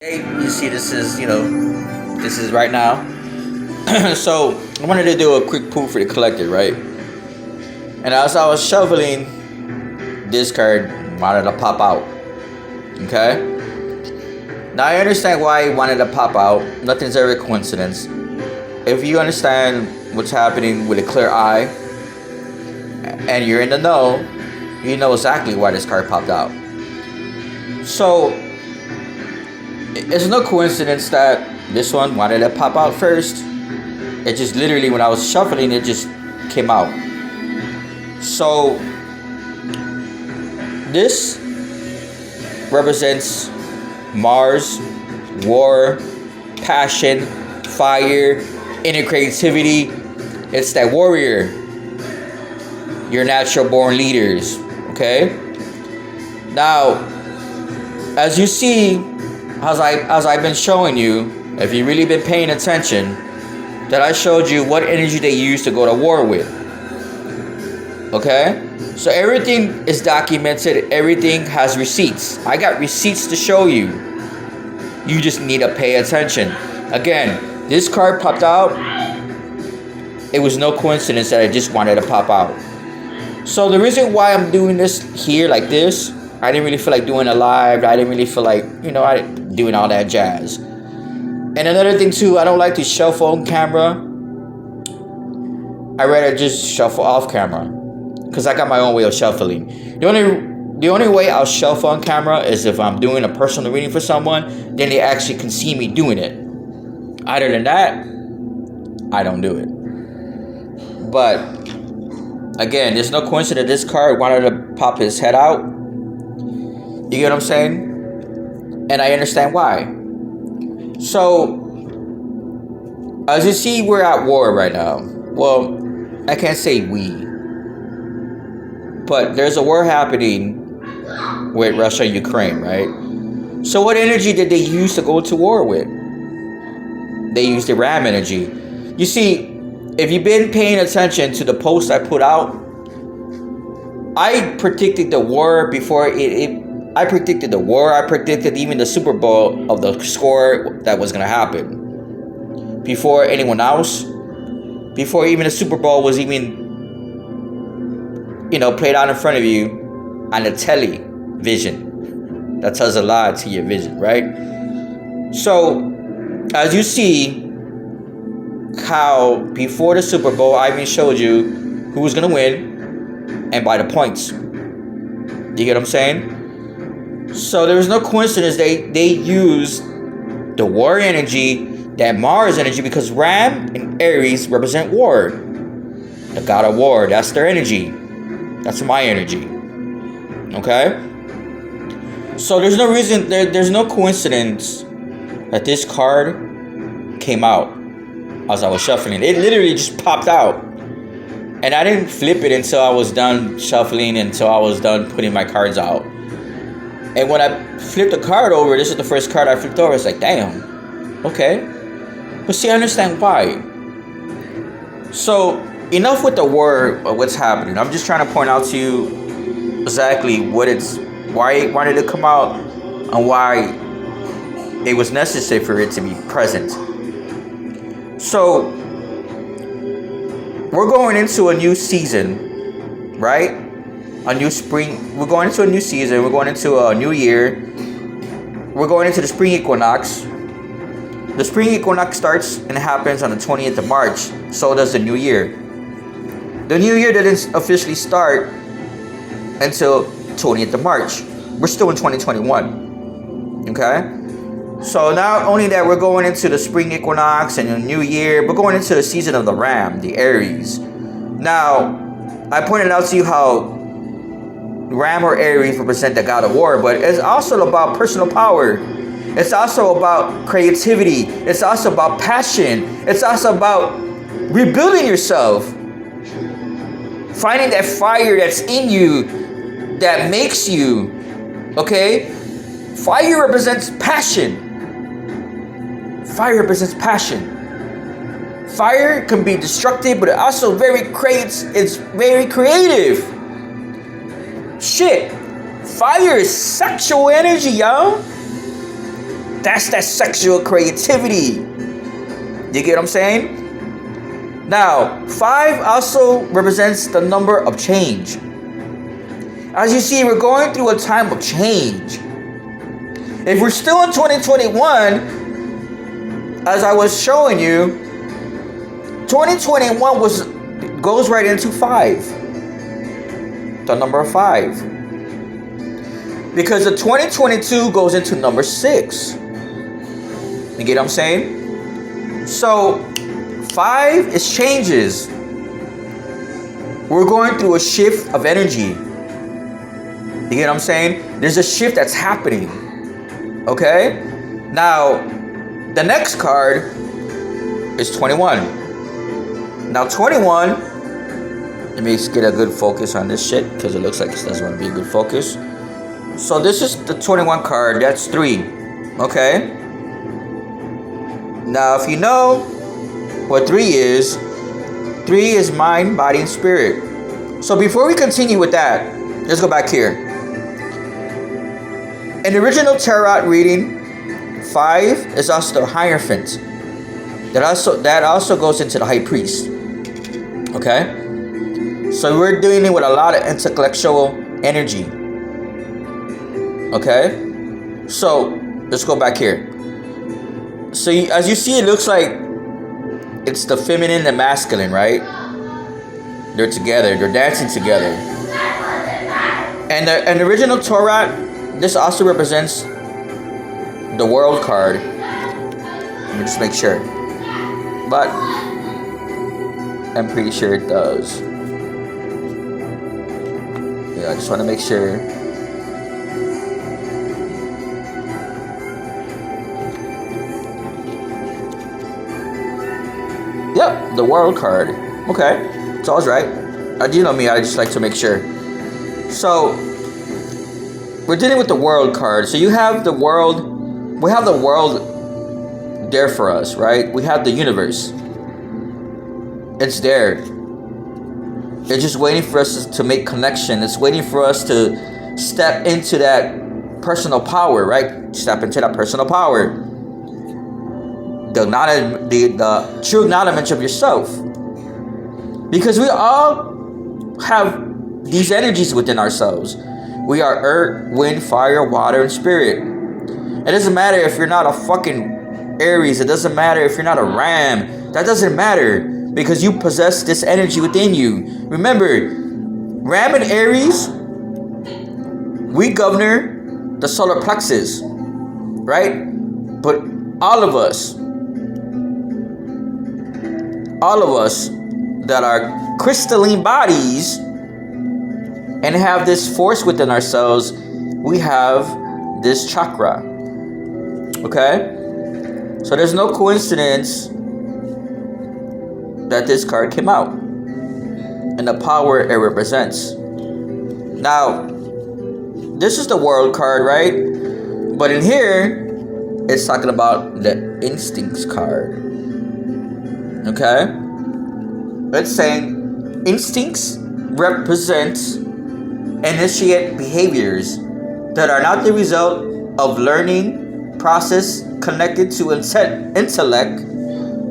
Hey, you see, this is right now. So I wanted to do a quick pool for the collector, right? And as I was shoveling, this card wanted to pop out. Okay. Now I understand why it wanted to pop out. Nothing's ever a coincidence. If you understand what's happening with a clear eye, and you're in the know, you know exactly why this card popped out. So it's no coincidence that this one wanted to pop out first. It just literally, when I was shuffling, it just came out. So this represents Mars, war, passion, fire, inner creativity. It's that warrior. Your natural born leaders. Okay? Now, as you see, as I've been showing you, if you've really been paying attention, that I showed you what energy they use to go to war with. Okay? So everything is documented, everything has receipts. I got receipts to show you. You just need to pay attention. Again, this card popped out. It was no coincidence that I just wanted to pop out. So the reason why I'm doing this here like this, I didn't really feel like doing a live. I didn't really feel like, doing all that jazz. And another thing too, I don't like to shuffle on camera. I rather just shuffle off camera, because I got my own way of shuffling. The only way I'll shuffle on camera is if I'm doing a personal reading for someone, then they actually can see me doing it. Other than that, I don't do it. But again, there's no coincidence this card wanted to pop his head out. You get what I'm saying? And I understand why. So, as you see, we're at war right now. Well, I can't say we. But there's a war happening with Russia and Ukraine, right? So what energy did they use to go to war with? They used the RAM energy. You see, if you've been paying attention to the post I put out, I predicted the war before I predicted the war. I predicted even the Super Bowl of the score that was going to happen. Before anyone else. Before even the Super Bowl was even, played out in front of you on the television. That tells a lot to your vision, right? So, as you see, how before the Super Bowl, I even showed you who was going to win and by the points. You get what I'm saying? So there was no coincidence they used the war energy, that Mars energy, because Ram and Aries represent war. The god of war, that's their energy. That's my energy. Okay? So there's no reason, there's no coincidence that this card came out as I was shuffling. It literally just popped out. And I didn't flip it until I was done shuffling, until I was done putting my cards out. And when I flipped the card over, this is the first card I flipped over. It's like, damn, okay. But see, I understand why. So, enough with the war of what's happening. I'm just trying to point out to you exactly why it wanted to come out and why it was necessary for it to be present. So, we're going into a new season, right? A new spring. We're going into a new season. We're going into a new year. We're going into the spring equinox. The spring equinox starts and happens on the 20th of March. So does the new year. The new year didn't officially start until 20th of March. We're still in 2021. Okay? So not only that, we're going into the spring equinox and the new year, we're going into the season of the Ram, the Aries. Now, I pointed out to you how Ram or Aries represent the god of war, but it's also about personal power. It's also about creativity. It's also about passion. It's also about rebuilding yourself. Finding that fire that's in you that makes you, okay? Fire represents passion. Fire represents passion. Fire can be destructive, but it also it's very creative. Shit. Fire is sexual energy, yo. That's that sexual creativity. You get what I'm saying? Now, 5 also represents the number of change. As you see, we're going through a time of change. If we're still in 2021, as I was showing you, 2021 goes right into 5. The number 5. Because the 2022 goes into number 6. You get what I'm saying? So 5 is changes. We're going through a shift of energy. You get what I'm saying? There's a shift that's happening. Okay? Now, the next card is 21. Now, 21, let me get a good focus on this shit because it looks like this doesn't want to be a good focus. So, this is the 21 card. That's 3. Okay? Now, if you know what 3 is mind, body, and spirit. So, before we continue with that, let's go back here. In the original tarot reading, 5 is also the Hierophant. That also goes into the High Priest. Okay? So we're dealing with a lot of intellectual energy. Okay? So let's go back here. So as you see, it looks like it's the feminine and masculine, right? They're together. They're dancing together. And the original tarot, this also represents the World card. Let me just make sure. But I'm pretty sure it does. Yeah, I just want to make sure. Yep, the World card. Okay, it's all right. You know me, I just like to make sure. So we're dealing with the World card. So you have the world. We have the world there for us, right? We have the universe. It's there. It's just waiting for us to make connection. It's waiting for us to step into that personal power, right? Step into that personal power. The true acknowledgement of yourself. Because we all have these energies within ourselves. We are earth, wind, fire, water, and spirit. It doesn't matter if you're not a fucking Aries. It doesn't matter if you're not a Ram. That doesn't matter because you possess this energy within you. Remember, Ram and Aries, we govern the solar plexus, right? But all of us that are crystalline bodies and have this force within ourselves, we have this chakra. Okay? So there's no coincidence that this card came out and the power it represents. Now, this is the World card, right? But in here, it's talking about the Instincts card. Okay? It's saying instincts represent initiate behaviors that are not the result of learning process connected to intellect,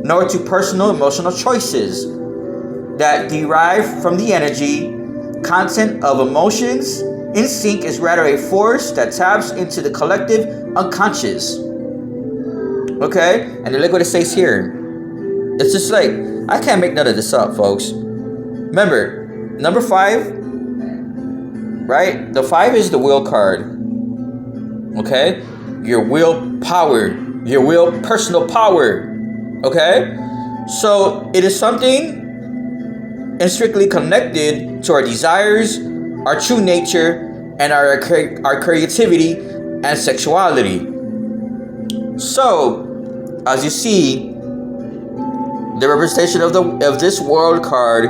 nor to personal emotional choices that derive from the energy content of emotions. Instinct is rather a force that taps into the collective unconscious. Okay? And look what it says here. It's just like, I can't make none of this up, folks. Remember, number 5, right? The 5 is the will card. Okay? Your will power. Your will personal power. Okay? So, it is something and strictly connected to our desires, our true nature, and our creativity and sexuality. So, as you see, the representation of this World card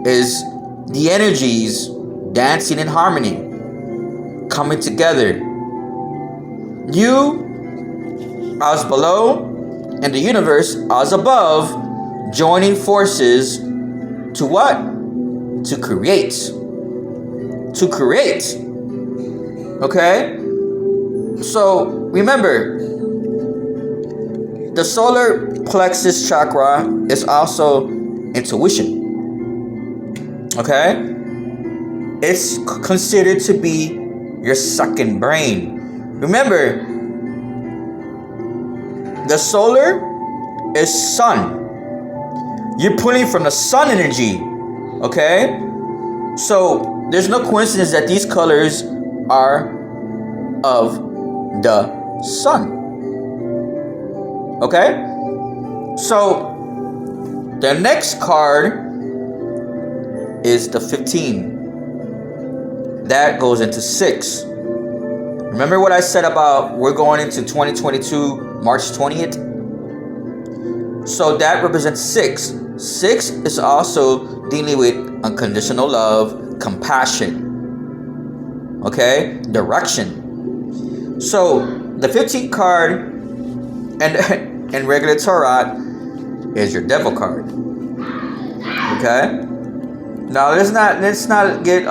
is the energies dancing in harmony, coming together. You as below and the universe as above, joining forces to what? To create. To create. Okay? So remember, The solar plexus chakra is also intuition. Okay? It's considered to be your second brain. Remember, the solar is sun. You're pulling from the sun energy. Okay? So there's no coincidence that these colors are of the sun. Okay? So the next card is the 15. That goes into 6. Remember what I said about we're going into 2022, March 20th? So that represents 6. 6 is also dealing with unconditional love, compassion, okay, direction. So the 15th card and regular tarot is your devil card. Okay. Now let's not get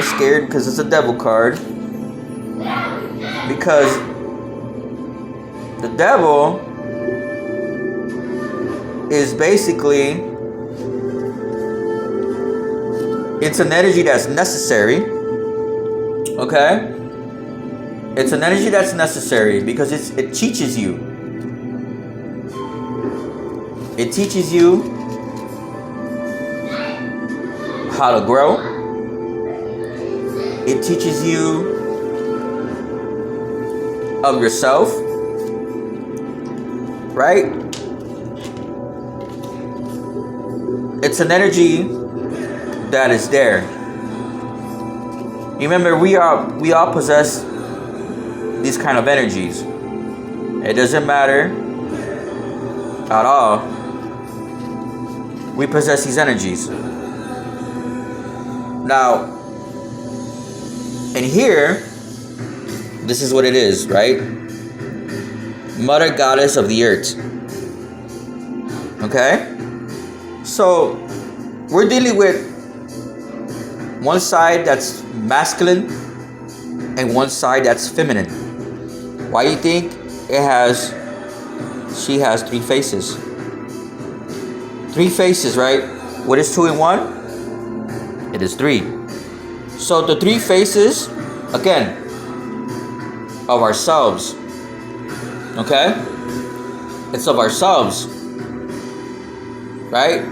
scared because it's a devil card. Because the devil is basically, it's an energy that's necessary. Okay? It's an energy that's necessary because it teaches you. It teaches you how to grow. It teaches you of yourself. Right? It's an energy that is there. Remember, we all possess these kind of energies. It doesn't matter at all. We possess these energies. Now, in here, this is what it is, right? Mother Goddess of the Earth. Okay? So, we're dealing with one side that's masculine and one side that's feminine. Why do you think she has 3 faces? 3 faces, right? What is 2 and 1? It is 3. So the 3 faces, again, of ourselves. Okay? It's of ourselves. Right?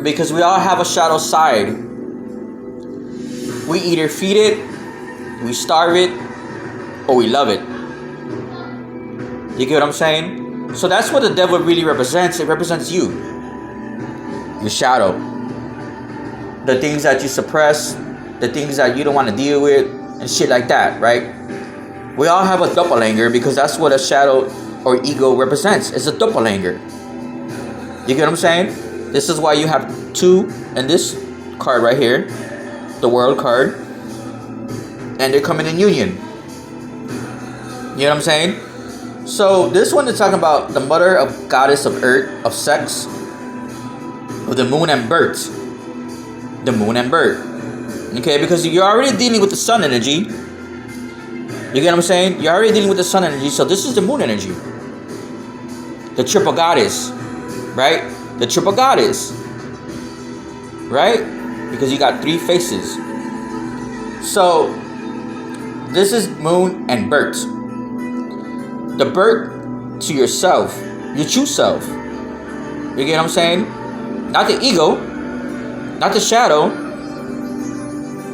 Because we all have a shadow side. We either feed it, we starve it, or we love it. You get what I'm saying? So that's what the devil really represents. It represents you. Your shadow. The things that you suppress, the things that you don't want to deal with, and shit like that, right? We all have a doppelganger because that's what a shadow or ego represents. It's a doppelganger. You get what I'm saying? This is why you have 2 in this card right here, the world card, and they're coming in union. You know what I'm saying? So this one is talking about the mother of goddess of earth, of sex, of the moon and birth. The moon and birth. Okay, because you're already dealing with the sun energy. You get what I'm saying? You're already dealing with the sun energy, so this is the moon energy. The triple goddess. Right? The triple goddess. Right? Because you got 3 faces. So this is moon and birth. The birth to yourself, your true self. You get what I'm saying? Not the ego, not the shadow,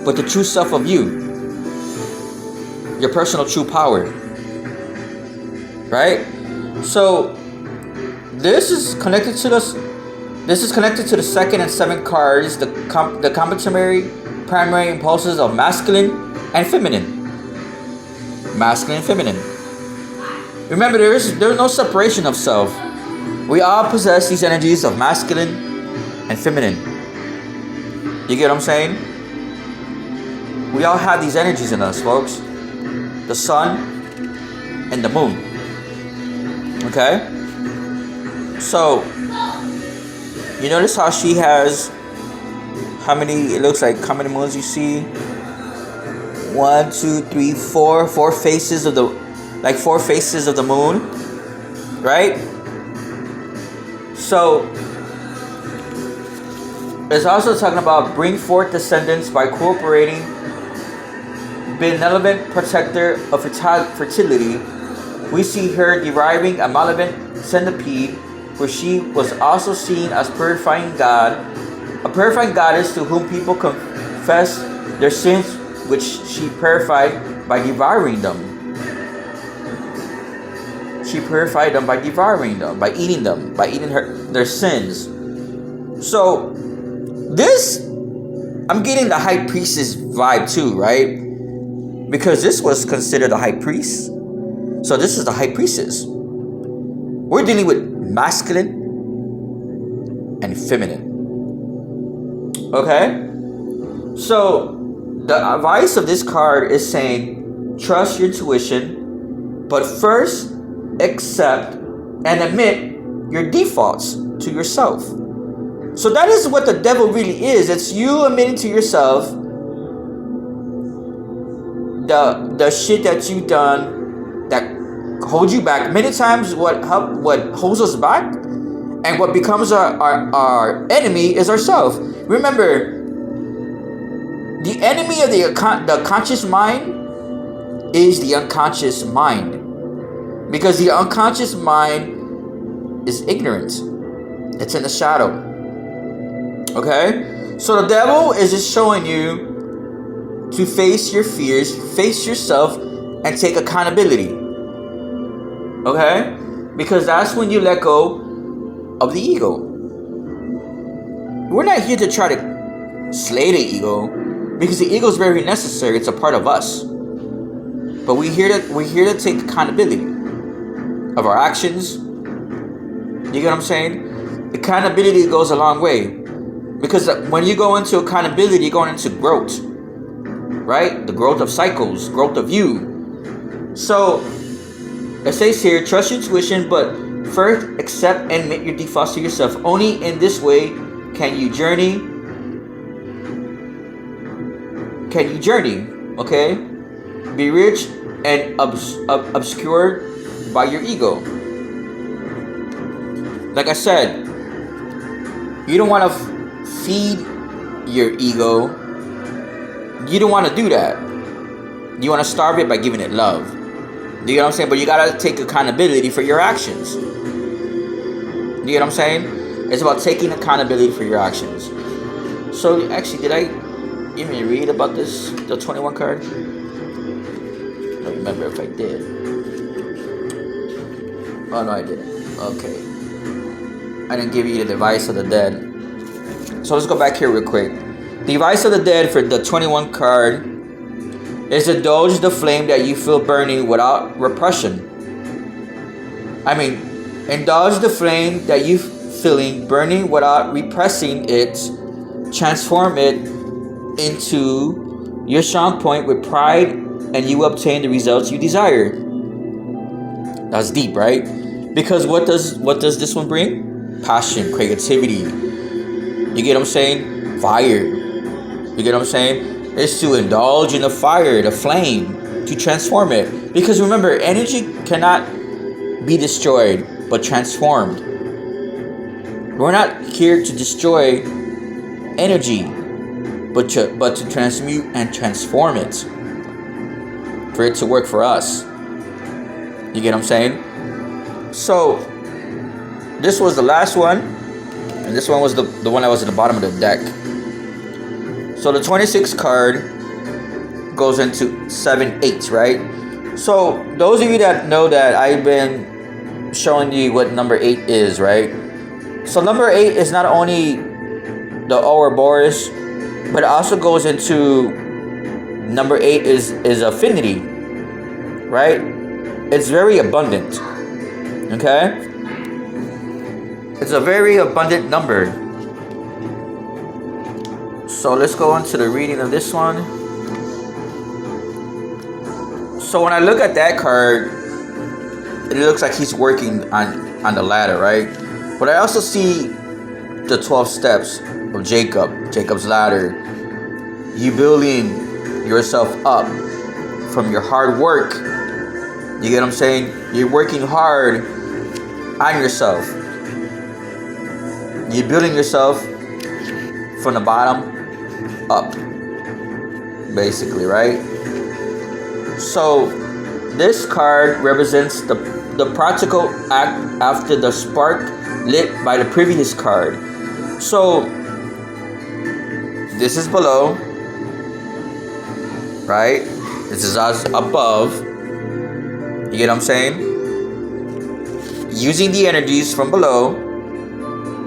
but the true self of you. Your personal true power. Right? So this is connected to the 2nd and 7th cards, the complementary primary impulses of masculine and feminine. Masculine and feminine. Remember, there's no separation of self. We all possess these energies of masculine and feminine. You get what I'm saying? We all have these energies in us, folks. The sun and the moon. Okay? So, you notice how she has, it looks like how many moons you see? 1, 2, 3, 4 faces of the, 4 faces of the moon, right? So it's also talking about bring forth descendants by cooperating, benevolent protector of fertility. We see her deriving a malevolent centipede, where she was also seen as purifying God, a purifying goddess to whom people confess their sins, which she purified by devouring them. She purified them by devouring them, by eating their sins. So this, I'm getting the high priestess vibe too, right? Because this was considered a high priest. So this is the high priestess. We're dealing with masculine and feminine. Okay? So the advice of this card is saying trust your intuition, but first accept and admit your defaults to yourself. So that is what the devil really is. It's you admitting to yourself the shit that you done that holds you back. Many times what holds us back and what becomes our enemy is ourselves. Remember, the enemy of the conscious mind is the unconscious mind. Because the unconscious mind is ignorant. It's in the shadow. Okay? So the devil is just showing you to face your fears, face yourself, and take accountability. Okay? Because that's when you let go of the ego. We're not here to try to slay the ego, because the ego is very necessary. It's a part of us. But we're here to take accountability of our actions. You get what I'm saying? Accountability goes a long way. Because when you go into accountability, you're going into growth. Right? The growth of cycles, growth of you. So, it says here, trust your intuition, but first accept and admit your defaults to yourself. Only in this way can you journey. Okay? Be rich and obscured by your ego. Like I said, you don't want to feed your ego. You don't want to do that. You want to starve it by giving it love. You get what I'm saying? But you gotta take accountability for your actions. You get what I'm saying? It's about taking accountability for your actions. So actually, did I even read about this, the 21 card? I don't remember if I did. Oh no, I didn't. Okay. I didn't give you the device of the dead. So let's go back here real quick. The device of the dead for the 21 card is to indulge the flame that you feel burning without repression. Indulge the flame that you feeling burning without repressing it. Transform it into your strong point with pride, and you will obtain the results you desire. That's deep, right? Because what does this one bring? Passion, creativity. You get what I'm saying? Fire. You get what I'm saying? It's to indulge in the fire, the flame, to transform it. Because remember, energy cannot be destroyed, but transformed. We're not here to destroy energy, but to transmute and transform it, for it to work for us. You get what I'm saying? So this was the last one, and this one was the one that was at the bottom of the deck. So the 26 card goes into 7/8, right? So those of you that know that I've been showing you what number 8 is, right? So number 8 is not only the Ouroboros, but it also goes into number 8 is affinity, right? It's very abundant. Okay? It's a very abundant number. So let's go on to the reading of this one. So when I look at that card, it looks like he's working on the ladder, right? But I also see the 12 steps of Jacob's ladder. You building yourself up from your hard work. You get what I'm saying? You're working hard on yourself. You're building yourself from the bottom up, basically, right? So this card represents the practical act after the spark lit by the previous card. So this is below, right? This is us above. You get what I'm saying? Using the energies from below,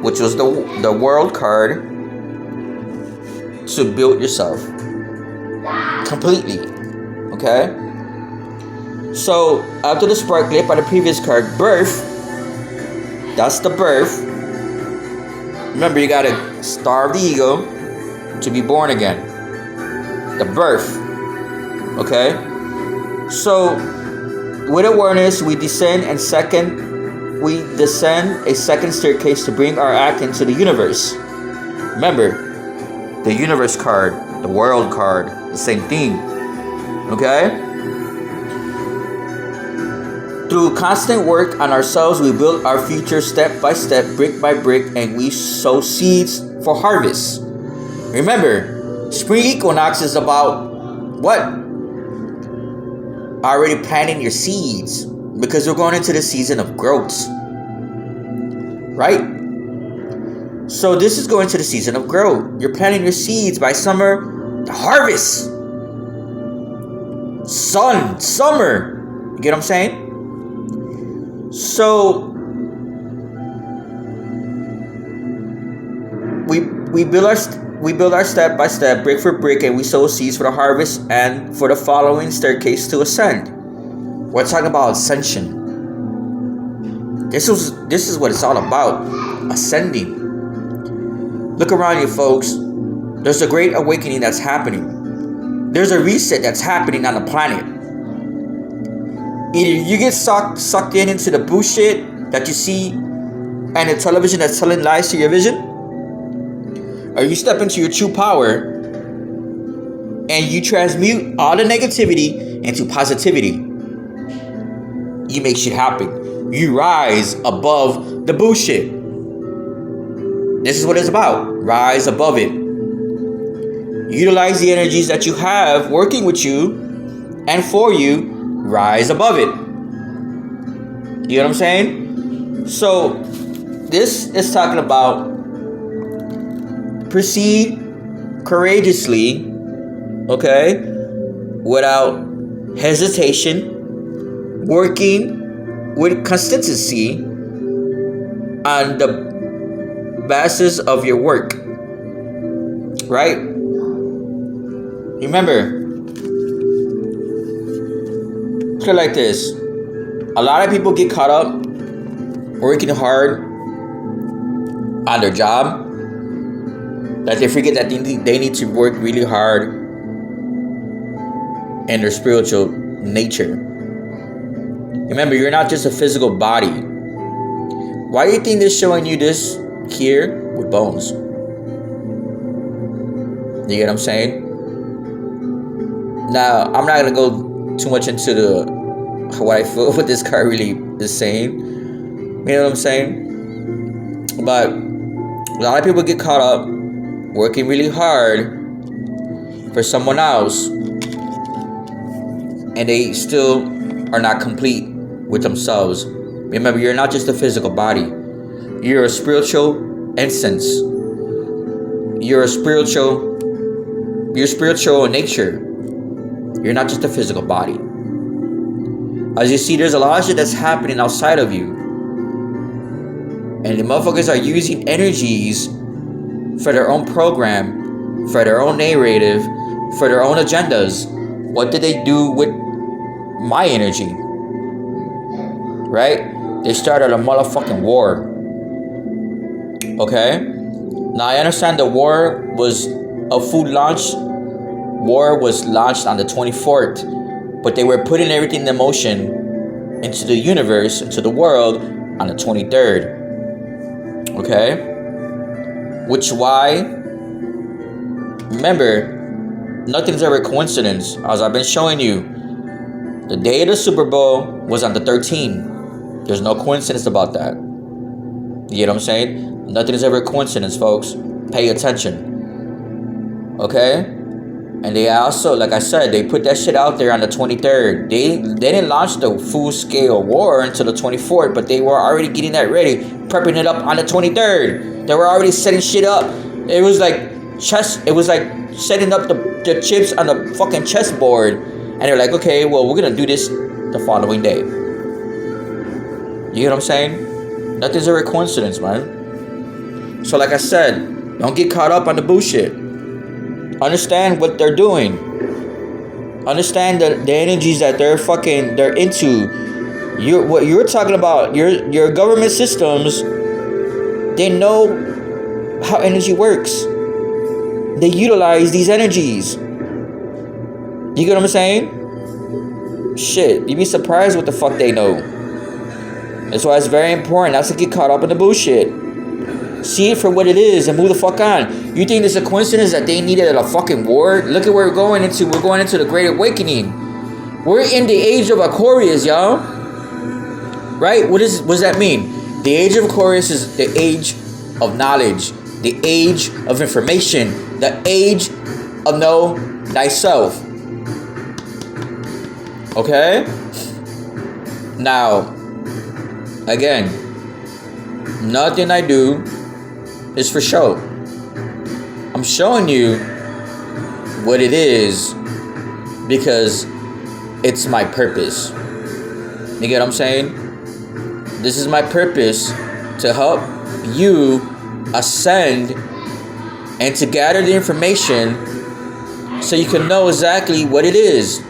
which was the world card, to build yourself completely. Okay? So after the spark lit by the previous card, birth, that's the birth. Remember, you gotta starve the ego to be born again. The birth. Okay? So with awareness, we descend a second staircase to bring our act into the universe. Remember, the universe card, the world card, the same thing. Okay? Through constant work on ourselves, we build our future step by step, brick by brick, and we sow seeds for harvest. Remember, spring equinox is about what? Already planting your seeds, because we're going into the season of growth. Right? So this is going to the season of growth. You're planting your seeds. By summer, the harvest. Summer. You get what I'm saying? So we build our step by step, brick for brick, and we sow seeds for the harvest and for the following staircase to ascend. We're talking about ascension. This is what it's all about. Ascending. Look around you, folks. There's a great awakening that's happening. There's a reset that's happening on the planet. Either you get sucked into the bullshit that you see and the television that's telling lies to your vision, or you step into your true power and you transmute all the negativity into positivity. You make shit happen. You rise above the bullshit. This is what it's about. Rise above it. Utilize the energies that you have working with you and for you. Rise above it. You know what I'm saying? So this is talking about proceed courageously, okay, without hesitation, working with consistency on the basis of your work, right? Remember, put it like this. A lot of people get caught up working hard on their job that they forget that they need to work really hard in their spiritual nature. Remember, you're not just a physical body. Why do you think they're showing you this here with bones? You get what I'm saying? Now, I'm not gonna go too much into what I feel what this card really is saying. You know what I'm saying? But a lot of people get caught up working really hard for someone else, and they still are not complete with themselves. Remember, you're not just a physical body. You're a spiritual essence. You're spiritual in nature. You're not just a physical body. As you see, there's a lot of shit that's happening outside of you. And the motherfuckers are using energies for their own program, for their own narrative, for their own agendas. What did they do with my energy? Right? They started a motherfucking war. Okay? Now I understand the war was a food launch. War was launched on the 24th. But they were putting everything in motion into the universe, into the world on the 23rd. Okay? Which why, remember, nothing's ever coincidence. As I've been showing you, the day of the Super Bowl was on the 13th. There's no coincidence about that. You get what I'm saying? Nothing is ever a coincidence, folks. Pay attention. Okay? And they also, like I said, they put that shit out there on the 23rd. They didn't launch the full-scale war until the 24th, but they were already getting that ready, prepping it up on the 23rd. They were already setting shit up. It was like setting up the chips on the fucking chessboard. And they're like, okay, well, we're gonna do this the following day. You get what I'm saying? Nothing's ever a coincidence, man. So like I said, don't get caught up on the bullshit. Understand what they're doing. Understand the energies that they're into. What you're talking about, your government systems, they know how energy works. They utilize these energies. You get what I'm saying? Shit, you'd be surprised what the fuck they know. That's why it's very important not to get caught up in the bullshit. See it for what it is and move the fuck on. You think it's a coincidence that they needed a fucking war? Look at where we're going into. We're going into the Great Awakening. We're in the age of Aquarius, y'all. Right? What does that mean? The age of Aquarius is the age of knowledge, the age of information, the age of know thyself. Okay? Now, again, nothing I do is for show. I'm showing you what it is because it's my purpose. You get what I'm saying? This is my purpose, to help you ascend and to gather the information so you can know exactly what it is.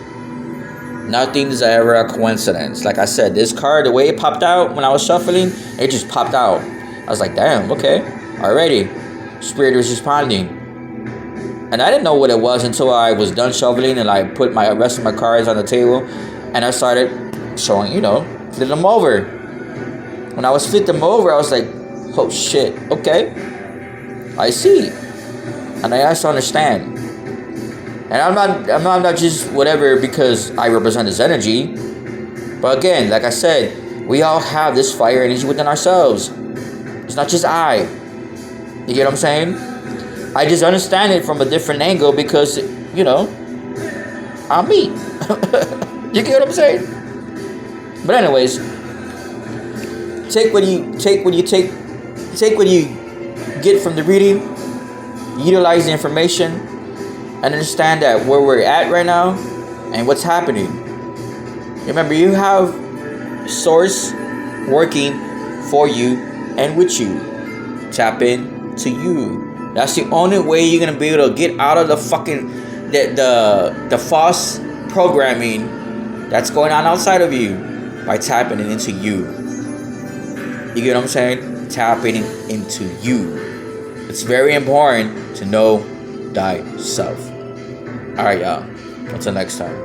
Nothing is ever a coincidence. Like I said, this card, the way it popped out when I was shuffling, it just popped out. I was like, damn, okay, already. Spirit was responding. And I didn't know what it was until I was done shuffling and I put my rest of my cards on the table and I started showing, flip them over. When I was flip them over, I was like, oh shit, okay, I see. And I asked to understand. And I'm not just whatever because I represent this energy. But again, like I said, we all have this fire energy within ourselves. It's not just I. You get what I'm saying? I just understand it from a different angle because, I'm me. You get what I'm saying? But anyways, take what you get from the reading, utilize the information, and understand that where we're at right now and what's happening. Remember, you have source working for you and with you. Tap in to you. That's the only way you're gonna be able to get out of the fucking the false programming that's going on outside of you by tapping it into you. You get what I'm saying? Tapping into you. It's very important to know thyself. Alright, y'all. Until next time.